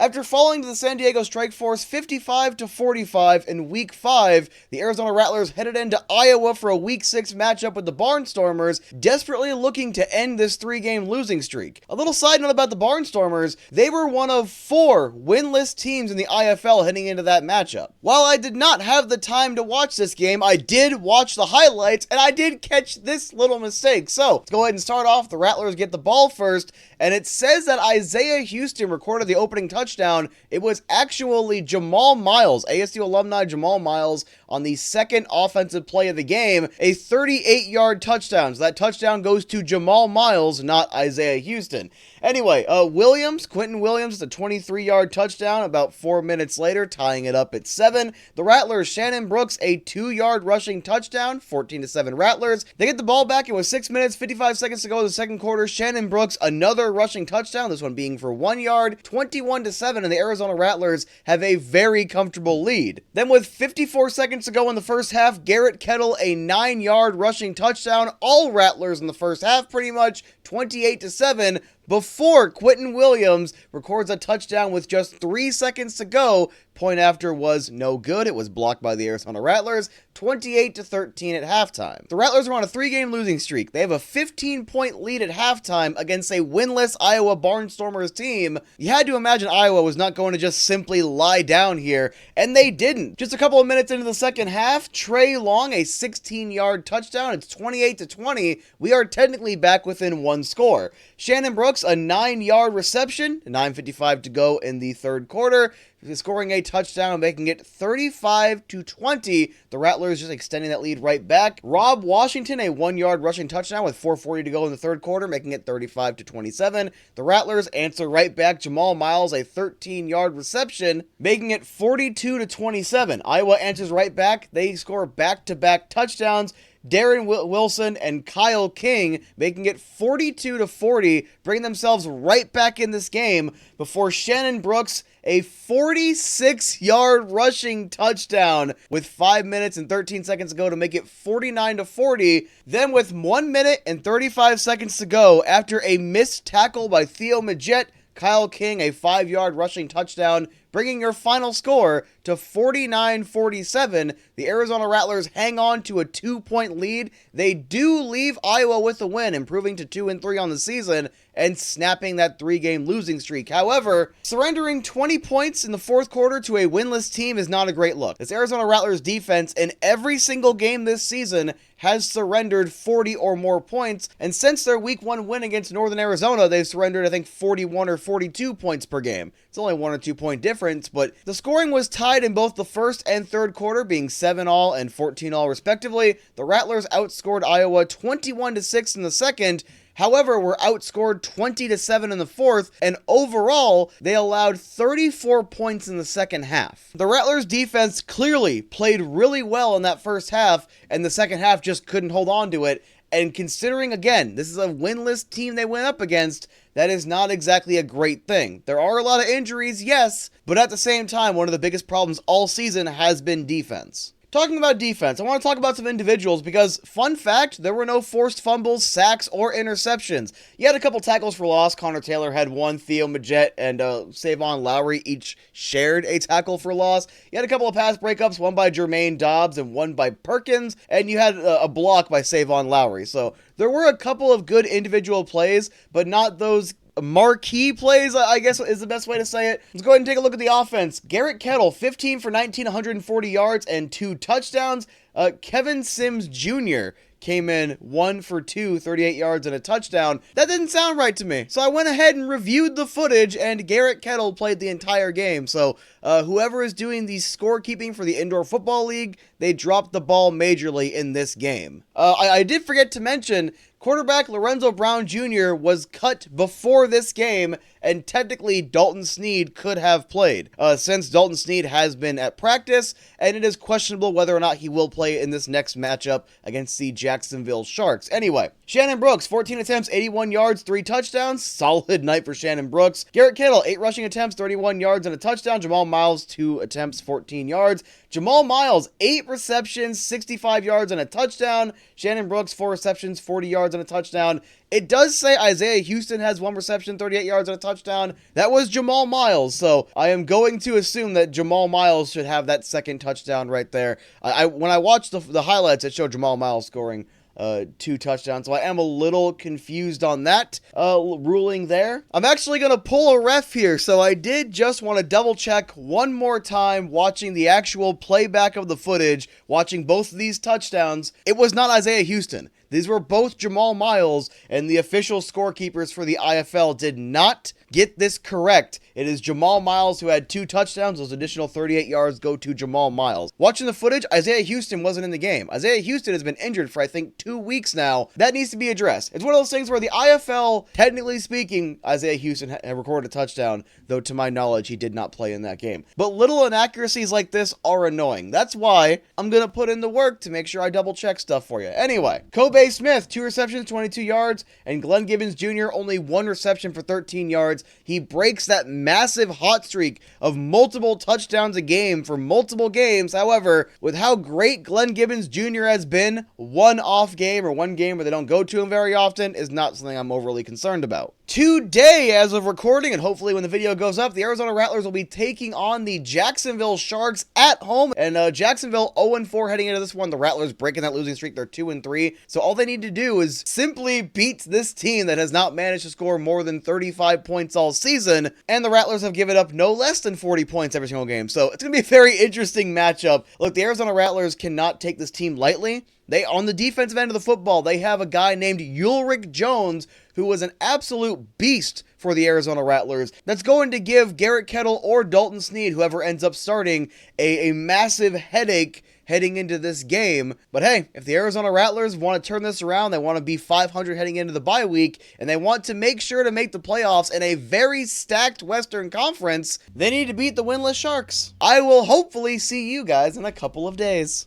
After falling to the San Diego Strike Force 55-45 in Week 5, the Arizona Rattlers headed into Iowa for a Week 6 matchup with the Barnstormers, desperately looking to end this 3-game losing streak. A little side note about the Barnstormers, they were one of 4 winless teams in the IFL heading into that matchup. While I did not have the time to watch this game, I did watch the highlights, and I did catch this little mistake. So, let's go ahead and start off. The Rattlers get the ball first, and it says that Isaiah Houston recorded the opening touchdown. It was actually Jamal Miles, ASU alumni Jamal Miles, on the second offensive play of the game, a 38-yard touchdown. So that touchdown goes to Jamal Miles, not Isaiah Houston. Anyway, Quentin Williams, a 23-yard touchdown about 4 minutes later, tying it up at 7. The Rattlers, Shannon Brooks, a 2-yard rushing touchdown, 14-7 Rattlers. They get the ball back. It was 6 minutes, 55 seconds to go in the second quarter. Shannon Brooks, another rushing touchdown, this one being for 1 yard, 21-7, and the Arizona Rattlers have a very comfortable lead. Then with 54 seconds to go in the first half, Garrett Kettle, a 9-yard rushing touchdown, all Rattlers in the first half pretty much, 28-7, before Quentin Williams records a touchdown with just 3 seconds to go. Point after was no good. It was blocked by the Arizona Rattlers, 28-13 at halftime. The Rattlers are on a 3-game losing streak. They have a 15-point lead at halftime against a winless Iowa Barnstormers team. You had to imagine Iowa was not going to just simply lie down here, and they didn't. Just a couple of minutes into the second half, Trey Long, a 16-yard touchdown. It's 28-20. We are technically back within 1 score. Shannon Brooks, a 9-yard reception, 9:55 to go in the third quarter, scoring a touchdown and making it 35-20. The Rattlers just extending that lead right back. Rob Washington, a 1-yard rushing touchdown with 4:40 to go in the third quarter, making it 35-27. The Rattlers answer right back. Jamal Miles, a 13-yard reception, making it 42-27. Iowa answers right back. They score back-to-back touchdowns. Darren Wilson and Kyle King making it 42-40, bringing themselves right back in this game before Shannon Brooks, a 46-yard rushing touchdown with 5 minutes and 13 seconds to go to make it 49-40. Then with 1 minute and 35 seconds to go, after a missed tackle by Theo Majette, Kyle King, a 5-yard rushing touchdown, bringing your final score to 49-47. The Arizona Rattlers hang on to a 2-point lead. They do leave Iowa with a win, improving to 2-3 on the season and snapping that 3-game losing streak. However, surrendering 20 points in the fourth quarter to a winless team is not a great look. This Arizona Rattlers defense in every single game this season has surrendered 40 or more points, and since their Week 1 win against Northern Arizona, they've surrendered, I think, 41 or 42 points per game. It's only 1 or 2 point difference, but the scoring was tied in both the first and third quarter, being 7-all and 14-all respectively. The Rattlers outscored Iowa 21-6 in the second. However, were outscored 20-7 in the fourth, and overall, they allowed 34 points in the second half. The Rattlers defense clearly played really well in that first half, and the second half just couldn't hold on to it. And considering, again, this is a winless team they went up against, that is not exactly a great thing. There are a lot of injuries, yes, but at the same time, one of the biggest problems all season has been defense. Talking about defense, I want to talk about some individuals because, fun fact, there were no forced fumbles, sacks, or interceptions. You had a couple tackles for loss. Connor Taylor had one. Theo Majette and Savon Lowry each shared a tackle for loss. You had a couple of pass breakups, one by Jermaine Dobbs and one by Perkins, and you had a block by Savon Lowry. So there were a couple of good individual plays, but not those marquee plays, I guess is the best way to say it. Let's go ahead and take a look at the offense. Garrett Kettle, 15 for 19, 140 yards and 2 touchdowns. Kevin Sims Jr. came in 1 for 2, 38 yards and a touchdown. That didn't sound right to me. So I went ahead and reviewed the footage, and Garrett Kettle played the entire game. So whoever is doing the scorekeeping for the Indoor Football League, they dropped the ball majorly in this game. I did forget to mention, quarterback Lorenzo Brown Jr. was cut before this game, and technically Dalton Sneed could have played. Since Dalton Sneed has been at practice, and it is questionable whether or not he will play in this next matchup against the Jacksonville Sharks. Anyway, Shannon Brooks, 14 attempts, 81 yards, 3 touchdowns. Solid night for Shannon Brooks. Garrett Kittle, 8 rushing attempts, 31 yards and a touchdown. Jamal Miles, 2 attempts, 14 yards. Jamal Miles, 8 receptions, 65 yards and a touchdown. Shannon Brooks, 4 receptions, 40 yards and a touchdown. It does say Isaiah Houston has 1 reception, 38 yards and a touchdown. That was Jamal Miles, so I am going to assume that Jamal Miles should have that second touchdown right there. When I watched the highlights, it showed Jamal Miles scoring 2 touchdowns, so I am a little confused on that ruling there. I'm actually going to pull a ref here, so I did just want to double check one more time watching the actual playback of the footage, watching both of these touchdowns. It was not Isaiah Houston. These were both Jamal Miles, and the official scorekeepers for the IFL did not get this correct. It is Jamal Miles who had 2 touchdowns. Those additional 38 yards go to Jamal Miles. Watching the footage, Isaiah Houston wasn't in the game. Isaiah Houston has been injured for, I think, 2 weeks now. That needs to be addressed. It's one of those things where the IFL, technically speaking, Isaiah Houston had recorded a touchdown, though to my knowledge, he did not play in that game. But little inaccuracies like this are annoying. That's why I'm going to put in the work to make sure I double check stuff for you. Anyway, Kobe Smith, 2 receptions, 22 yards, and Glenn Gibbons Jr., only 1 reception for 13 yards. He breaks that massive hot streak of multiple touchdowns a game for multiple games. However, with how great Glenn Gibbons Jr. has been, one off game or one game where they don't go to him very often is not something I'm overly concerned about. Today, as of recording, and hopefully when the video goes up, the Arizona Rattlers will be taking on the Jacksonville Sharks at home. And Jacksonville 0-4 heading into this one. The Rattlers breaking that losing streak. They're 2-3. So all they need to do is simply beat this team that has not managed to score more than 35 points all season. And the Rattlers have given up no less than 40 points every single game. So it's going to be a very interesting matchup. Look, the Arizona Rattlers cannot take this team lightly. On the defensive end of the football, they have a guy named Ulrich Jones, who was an absolute beast for the Arizona Rattlers. That's going to give Garrett Kittle or Dalton Sneed, whoever ends up starting, a massive headache heading into this game. But hey, if the Arizona Rattlers want to turn this around, they want to be 500 heading into the bye week, and they want to make sure to make the playoffs in a very stacked Western Conference, they need to beat the winless Sharks. I will hopefully see you guys in a couple of days.